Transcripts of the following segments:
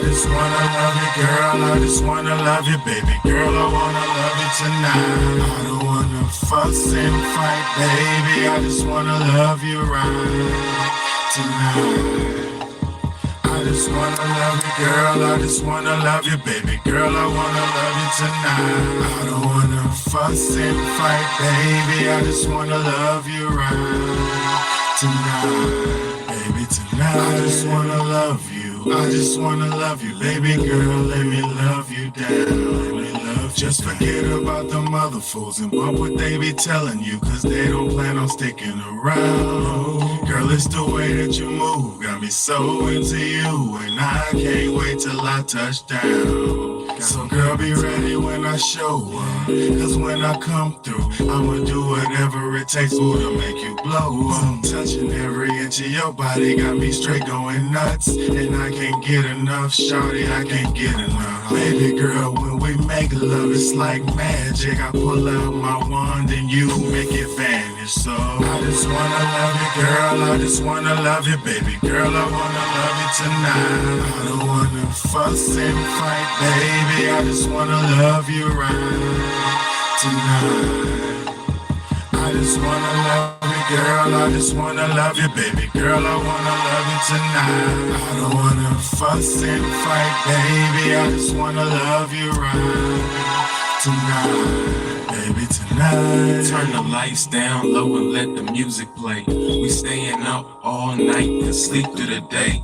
I just wanna love you, girl. I just wanna love you, baby girl. I wanna love you tonight. I don't wanna fuss and fight, baby. I just wanna love you right tonight. I just wanna love you, girl. I just wanna love you, baby girl. I wanna love you tonight. I don't wanna fuss and fight, baby. I just wanna love you right tonight, baby tonight. I just wanna love you. I just wanna love you, baby girl. Let me love you down. Let me love you. Just forget about them other fools and bump what they be telling you, cause they don't plan on sticking around. Girl, it's the way that you move, got me so into you, and I can't wait till I touch down. So girl, be ready when I show up, cause when I come through, I'ma do whatever it takes to make you blow up. Touching every inch of your body got me straight going nuts, and I can't get enough, shawty, I can't get enough. Baby girl, when we make love, it's like magic. I pull out my wand and you make it vanish. So I just wanna love you, girl. I just wanna love you, baby girl. I wanna love you tonight. I don't wanna fuss and fight, baby. I just wanna love you right tonight. I just wanna love you, girl. I just wanna love you, baby girl. I wanna love you tonight. I don't wanna fuss and fight, baby. I just wanna love you right tonight, baby tonight. Turn the lights down low and let the music play. We staying up all night and sleep through the day.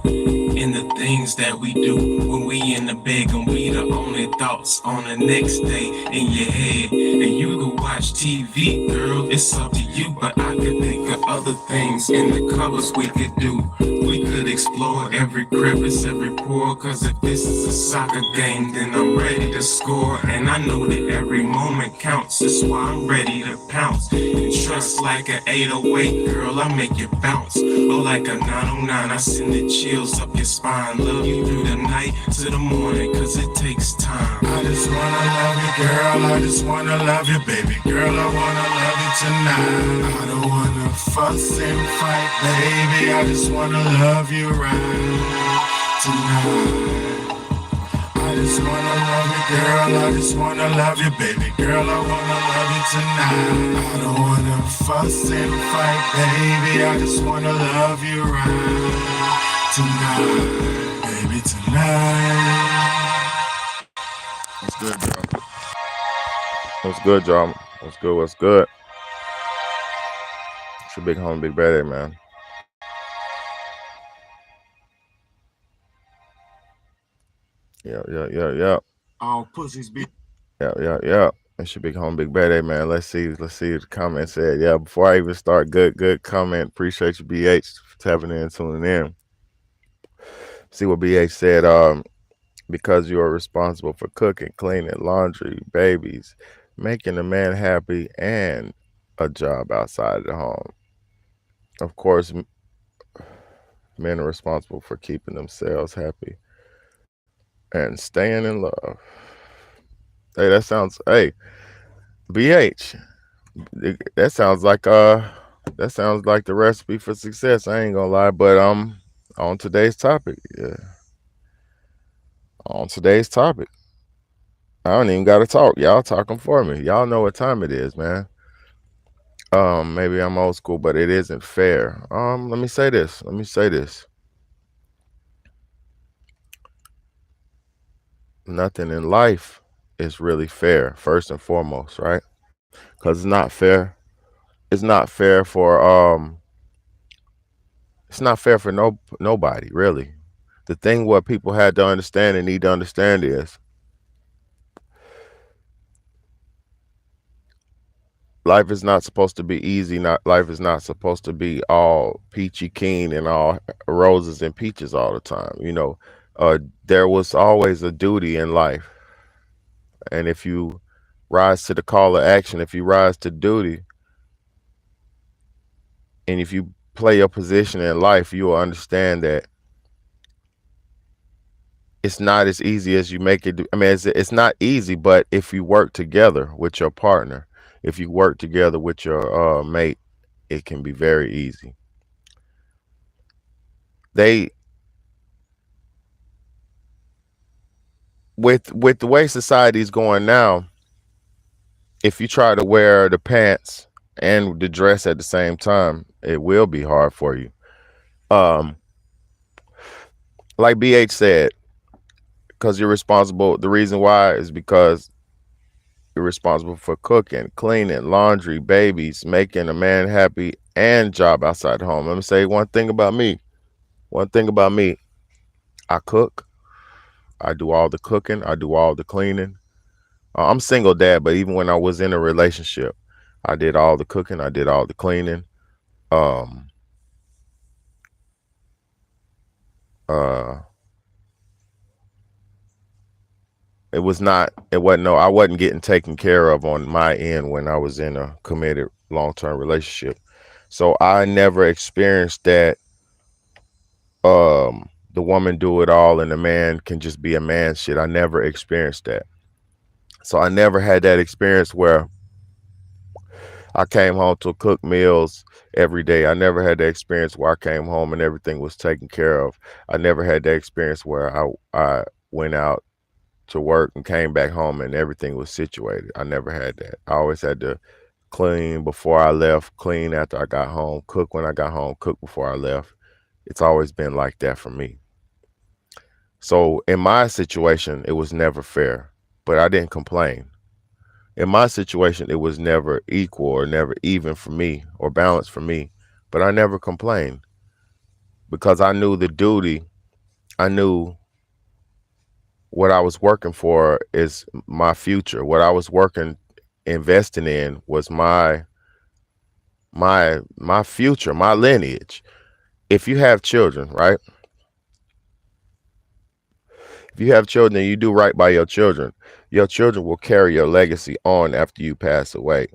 And the things that we do when we in the bed, gon' be the only thoughts on the next day in your head. And you can watch TV, girl, it's up to you, but I could think of other things in the covers we could do. We could explore every crevice, every pore, cause if this is a soccer game, then I'm ready to score. And I know that every moment counts, that's why I'm ready to pounce. And trust like an 808, girl, I make you bounce. Or like a 909, I send the chills up your spine. Love you through the night to the morning, cause it takes time. I just wanna love you, girl. I just wanna love you, baby girl. I wanna love you tonight. I don't wanna fuss and fight, baby. I just wanna love you right tonight. I just wanna love you, girl. I just wanna love you, baby girl. I wanna love you tonight. I don't wanna fuss and fight, baby. I just wanna love you right tonight, baby tonight. What's good, y'all? What's good, y'all? What's good? What's good? It's your big homie, big bad, man. Yeah. All pussies be. Yeah. It's your big homie, big bad, man. Let's see what the comment said. Yeah, before I even start, good comment. Appreciate you, BH, for tapping in, tuning in. See what BH said. Because you are responsible for cooking, cleaning, laundry, babies, making a man happy, and a job outside the home. Of course, men are responsible for keeping themselves happy and staying in love. Hey, hey, BH. That sounds like the recipe for success. I ain't gonna lie, but on today's topic, yeah, on today's topic, I don't even gotta talk. Y'all talking for me. Y'all know what time it is, man. Maybe I'm old school, but it isn't fair. Let me say this. Nothing in life is really fair, first and foremost, right? Because it's not fair. It's not fair for it's not fair for nobody, really. The thing what people had to understand and need to understand is life is not supposed to be easy. Not life is not supposed to be all peachy keen and all roses and peaches all the time. Uh, there was always a duty in life, and if you rise to the call of action, if you rise to duty, and if you play your position in life, you will understand that it's not as easy as you make it. I mean, it's not easy, but if you work together with your partner, if you work together with your mate, it can be very easy. They with the way society's going now, if you try to wear the pants and the dress at the same time, it will be hard for you. Um, like BH said, because you're responsible. The reason why is because you're responsible for cooking, cleaning, laundry, babies, making a man happy, and job outside the home. Let me say one thing about me. One thing about me, I cook. I do all the cooking. I do all the cleaning. I'm single dad, but even when I was in a relationship, I did all the cooking. I did all the cleaning. Um, uh, it was not. It wasn't. No, I wasn't getting taken care of on my end when I was in a committed long-term relationship. So I never experienced that. The woman do it all and the man can just be a man shit. I never experienced that. So I never had that experience where I came home to cook meals every day. I never had that experience where I came home and everything was taken care of. I never had that experience where I went out to work and came back home and everything was situated. I never had that. I always had to clean before I left, clean after I got home, cook when I got home, cook before I left. It's always been like that for me. So in my situation, it was never fair, but I didn't complain. In my situation, it was never equal or never even for me or balanced for me, but I never complained because I knew the duty. I knew what I was working for is my future. What I was working, investing in was my future, my lineage. If you have children, right? If you have children and you do right by your children will carry your legacy on after you pass away.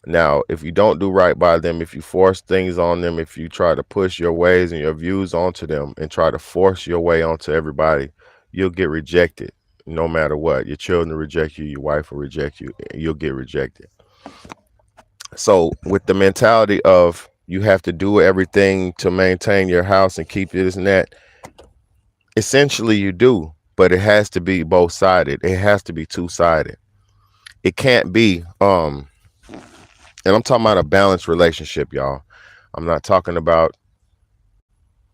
Now, if you don't do right by them, if you force things on them, if you try to push your ways and your views onto them and try to force your way onto everybody, you'll get rejected no matter what. Your children will reject you, your wife will reject you, you'll get rejected. So, with the mentality of you have to do everything to maintain your house and keep this and that, essentially you do, but it has to be both sided. It has to be two-sided. It can't be and I'm talking about a balanced relationship, y'all. I'm not talking about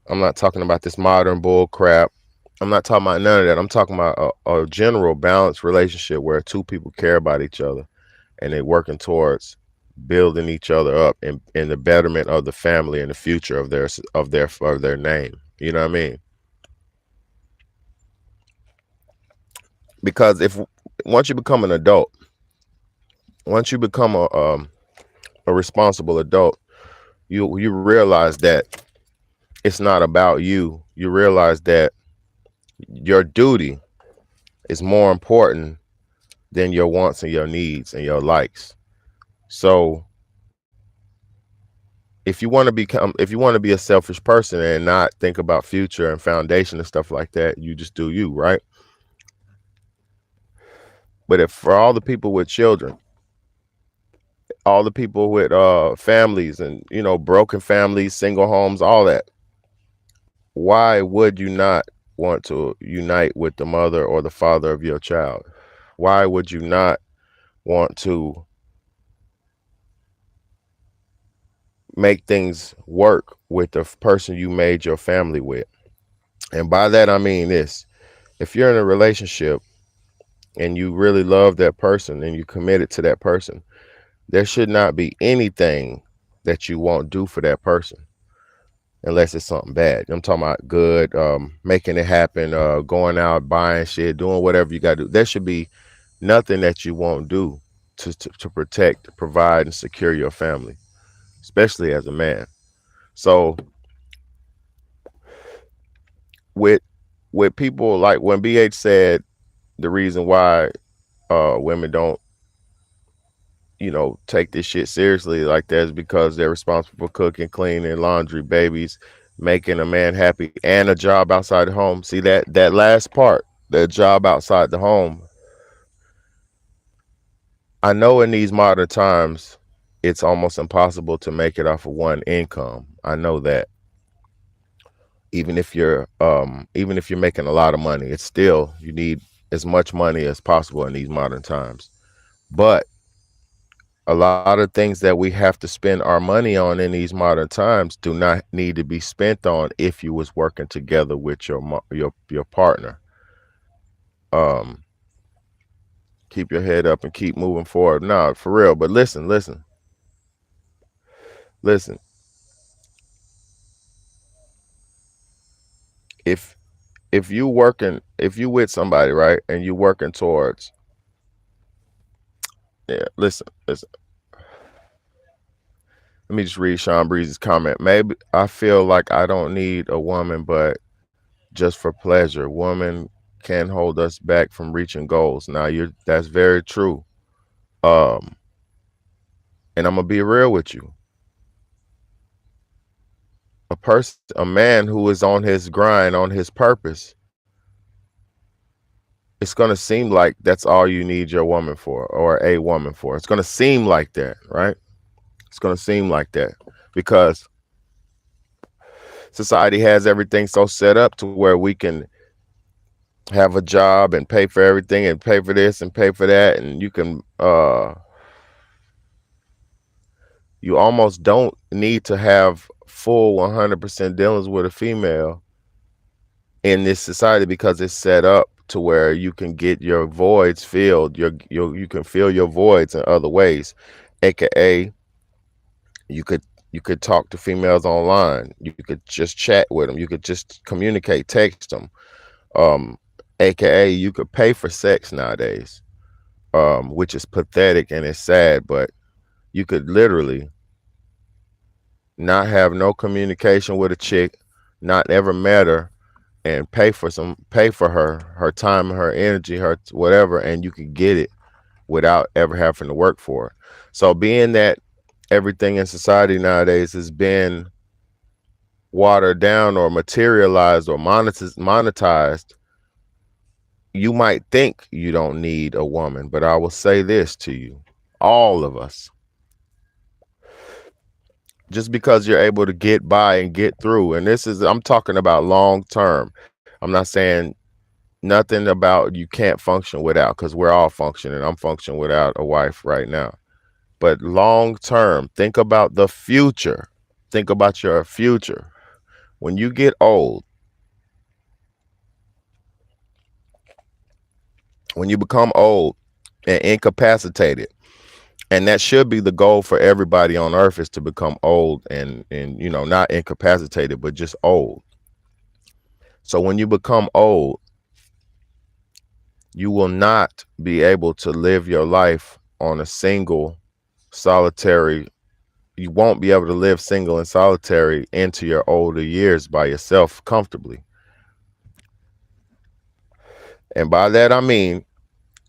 I'm not talking about this modern bull crap. I'm not talking about none of that. I'm talking about a general balanced relationship where two people care about each other and they're working towards building each other up in the betterment of the family and the future of their name. You know what I mean? Because if once you become an adult, once you become a responsible adult, you realize that it's not about you. You realize that your duty is more important than your wants and your needs and your likes. So if you want to be a selfish person and not think about future and foundation and stuff like that, you just do you, right? But if for all the people with children, all the people with families and broken families, single homes, all that, why would you not want to unite with the mother or the father of your child? Why would you not want to make things work with the person you made your family with? And by that I mean this: if you're in a relationship and you really love that person and you committed to that person, there should not be anything that you won't do for that person unless it's something bad. I'm talking about good, making it happen, going out, buying shit, doing whatever you got to do. There should be nothing that you won't do to protect, provide, and secure your family, especially as a man. So with people, like when BH said the reason why women don't take this shit seriously like that is because they're responsible for cooking, cleaning, laundry, babies, making a man happy, and a job outside the home. See that last part, the job outside the home. I know in these modern times, it's almost impossible to make it off of one income. I know that. Even if you're making a lot of money, it's still you need as much money as possible in these modern times. But a lot of things that we have to spend our money on in these modern times do not need to be spent on if you was working together with your partner. Um, keep your head up and keep moving forward. No, for real. But listen. If if you with somebody, right, and you working towards, yeah, listen. Let me just read Sean Breeze's comment. Maybe I feel like I don't need a woman, but just for pleasure. Woman can hold us back from reaching goals. Now you're that's very true. Um, and I'm gonna be real with you. A man who is on his grind, on his purpose, it's gonna seem like that's all you need your woman for or a woman for. It's gonna seem like that, right? It's gonna seem like that because society has everything so set up to where we can have a job and pay for everything and pay for this and pay for that, and you almost don't need to have full 100% dealings with a female in this society because it's set up to where you can get your voids filled. You can fill your voids in other ways, aka you could you could talk to females online. You could just chat with them. You could just communicate, text them. Um, aka you could pay for sex nowadays, which is pathetic and it's sad. But you could literally not have no communication with a chick, not ever met her, and pay for her time, her energy, her whatever, and you could get it without ever having to work for it. So being that everything in society nowadays has been watered down or materialized or monetized, you might think you don't need a woman, but I will say this to you, all of us, just because you're able to get by and get through, and I'm talking about long term. I'm not saying nothing about you can't function without, because we're all functioning. I'm functioning without a wife right now. But long term, think about the future. Think about your future. When you get old, when you become old and incapacitated, and that should be the goal for everybody on earth, is to become old and not incapacitated but just old. So when you become old, you will not be able to live your life on a single solitary you won't be able to live single and solitary into your older years by yourself comfortably. And by that I mean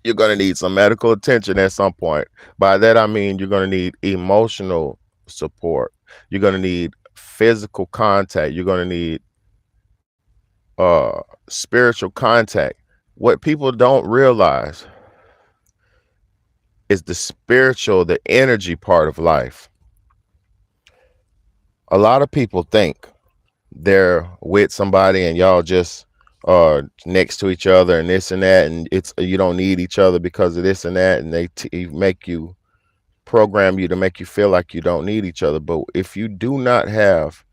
you're going to need some medical attention at some point. By that I mean you're going to need emotional support. You're going to need physical contact. You're going to need spiritual contact. What people don't realize is the spiritual, the energy part of life. A lot of people think they're with somebody and y'all just next to each other and this and that, and it's you don't need each other because of this and that, and they make you program you to make you feel like you don't need each other. But if you do not have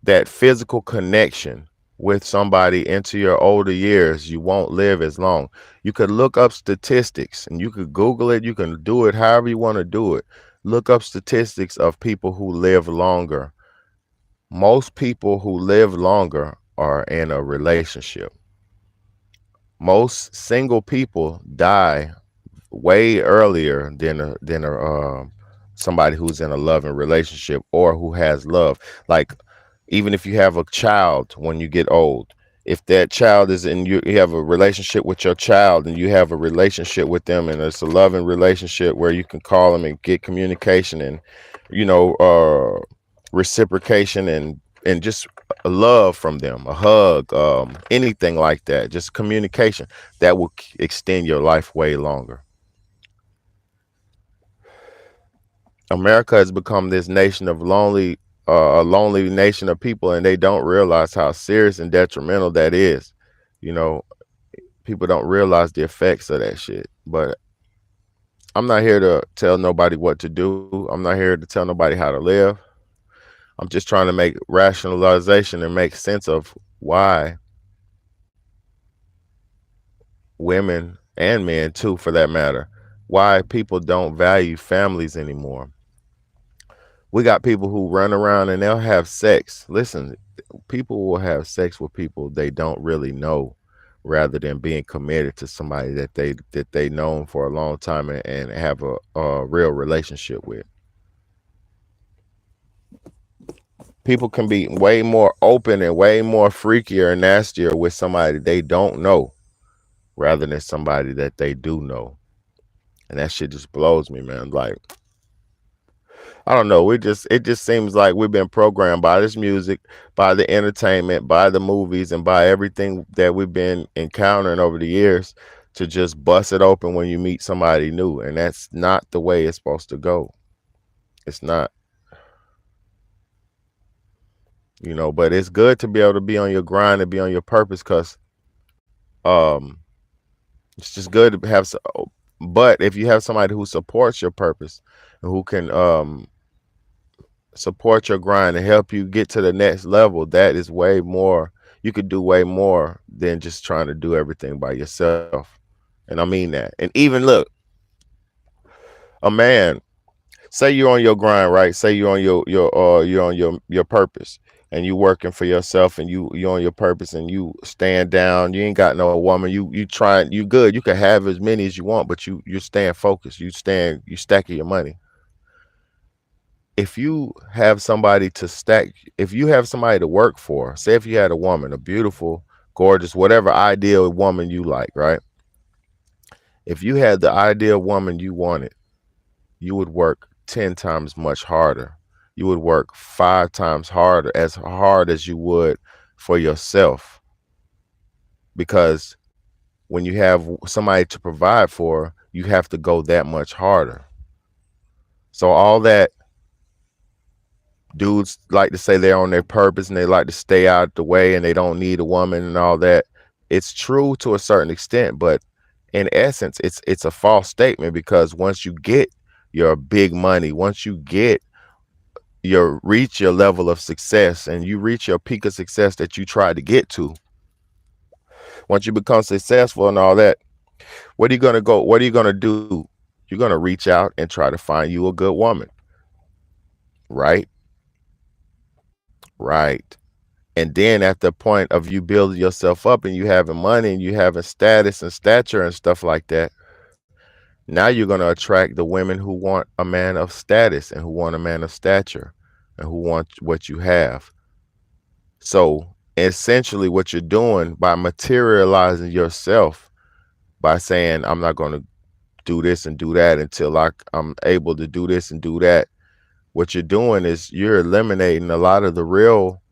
that physical connection with somebody into your older years, you won't live as long. You could look up statistics and you could Google it. You can do it however you want to do it. Look up statistics of people who live longer. Most people who live longer are in a relationship. Most single people die way earlier than somebody who's in a loving relationship or who has love. Like, even if you have a child when you get old, if that child is in you have a relationship with your child and you have a relationship with them and it's a loving relationship where you can call them and get communication and reciprocation and just a love from them, a hug, anything like that, just communication, that will extend your life way longer. America has become this nation of a lonely nation of people, and they don't realize how serious and detrimental that is. You know, People don't realize the effects of that shit. But I'm not here to tell nobody what to do. I'm not here to tell nobody how to live. I'm just trying to make rationalization and make sense of why women and men too, for that matter, why people don't value families anymore. We got people who run around and they'll have sex. Listen, people will have sex with people they don't really know rather than being committed to somebody that they known for a long time and have a real relationship with. People can be way more open and way more freakier and nastier with somebody they don't know rather than somebody that they do know. And that shit just blows me, man. Like, I don't know. It just seems like we've been programmed by this music, by the entertainment, by the movies, and by everything that we've been encountering over the years to just bust it open when you meet somebody new. And that's not the way it's supposed to go. It's not, but it's good to be able to be on your grind and be on your purpose because um it's just good to have but if you have somebody who supports your purpose and who can support your grind and help you get to the next level, that is way more. You could do way more than just trying to do everything by yourself. And I mean that. And even look, a man, say you're on your grind, right? Say you're on you're on your purpose and you working for yourself and you're on your purpose and you stand down. You ain't got no woman. You trying, you good. You can have as many as you want, but you're staying focused. You stacking your money. If you have somebody to stack, if you have somebody to work for, say if you had a woman, a beautiful, gorgeous, whatever ideal woman you like, right? If you had the ideal woman you wanted, you would work 10 times much harder. You would work 5 times harder, as hard as you would for yourself. Because when you have somebody to provide for, you have to go that much harder. So all that dudes like to say they're on their purpose and they like to stay out the way and they don't need a woman and all that. It's true to a certain extent, but in essence, it's a false statement because once you get your big money, once you get reach your level of success and you reach your peak of success that you tried to get to, once you become successful and all that, what are you gonna go? What are you gonna do? You're gonna reach out and try to find you a good woman, right? Right. And then at the point of you building yourself up and you having money and you having status and stature and stuff like that, now you're going to attract the women who want a man of status and who want a man of stature and who want what you have. So essentially what you're doing by materializing yourself, by saying, I'm not going to do this and do that until I'm able to do this and do that, what you're doing is you're eliminating a lot of the real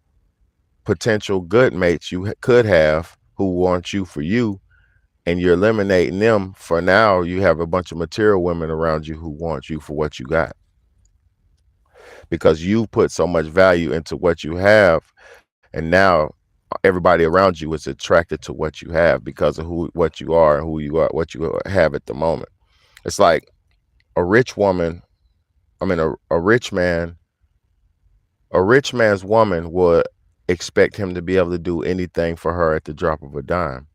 potential good mates you could have who want you for you, and you're eliminating them. For now, you have a bunch of material women around you who want you for what you got because you put so much value into what you have, and now everybody around you is attracted to what you have because of what you are and who you are, what you have at the moment. It's like a rich woman, a rich man, a rich man's woman would expect him to be able to do anything for her at the drop of a dime.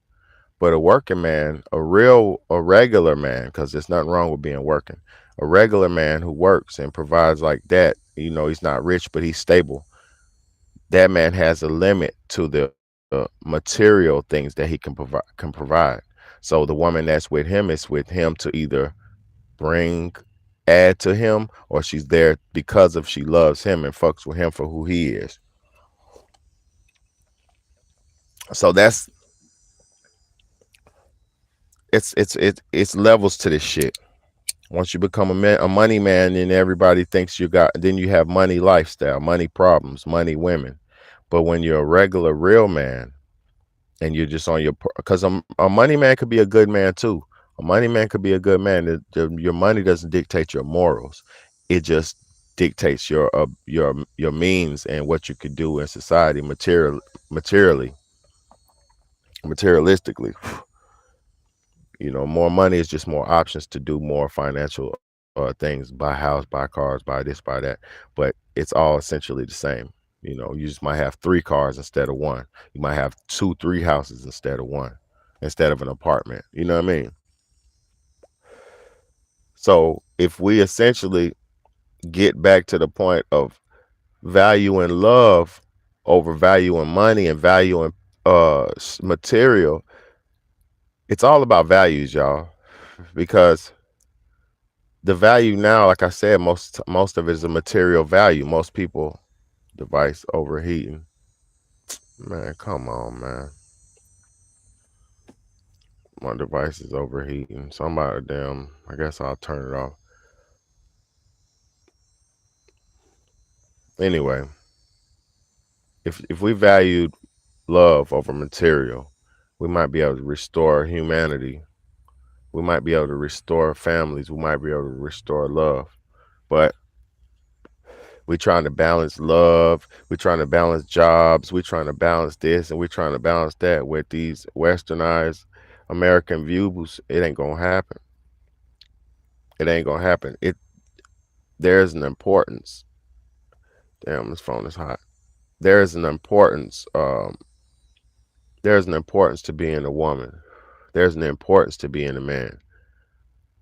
But a working man, a regular man, because there's nothing wrong with being working, a regular man who works and provides like that, he's not rich, but he's stable. That man has a limit to the material things that he can provide. So the woman that's with him is with him to either bring, add to him, or she's there because of she loves him and fucks with him for who he is. So it's levels to this shit. Once you become a money man, then everybody thinks then you have money lifestyle, money problems, money women. But when you're a regular real man and you're just on because a money man could be a good man too. A money man could be a good man. Your money doesn't dictate your morals. It just dictates your means and what you could do in society materialistically. More money is just more options to do more financial things, buy house, buy cars, buy this, buy that. But it's all essentially the same. You just might have 3 cars instead of one. You might have 2, 3 houses instead of one, instead of an apartment. You know what I mean? So if we essentially get back to the point of valuing love over valuing money and valuing material, it's all about values, y'all. Because the value now, like I said, most of it is a material value. Most people, device overheating. Man, come on, man. My device is overheating. Somebody damn, I guess I'll turn it off. Anyway, if we valued love over material, we might be able to restore humanity. We might be able to restore families. We might be able to restore love. But we're trying to balance love. We're trying to balance jobs. We're trying to balance this, and we're trying to balance that with these westernized American views. It ain't gonna happen. It ain't gonna happen. There's an importance. Damn, this phone is hot. There's an importance. There's an importance to being a woman. There's an importance to being a man.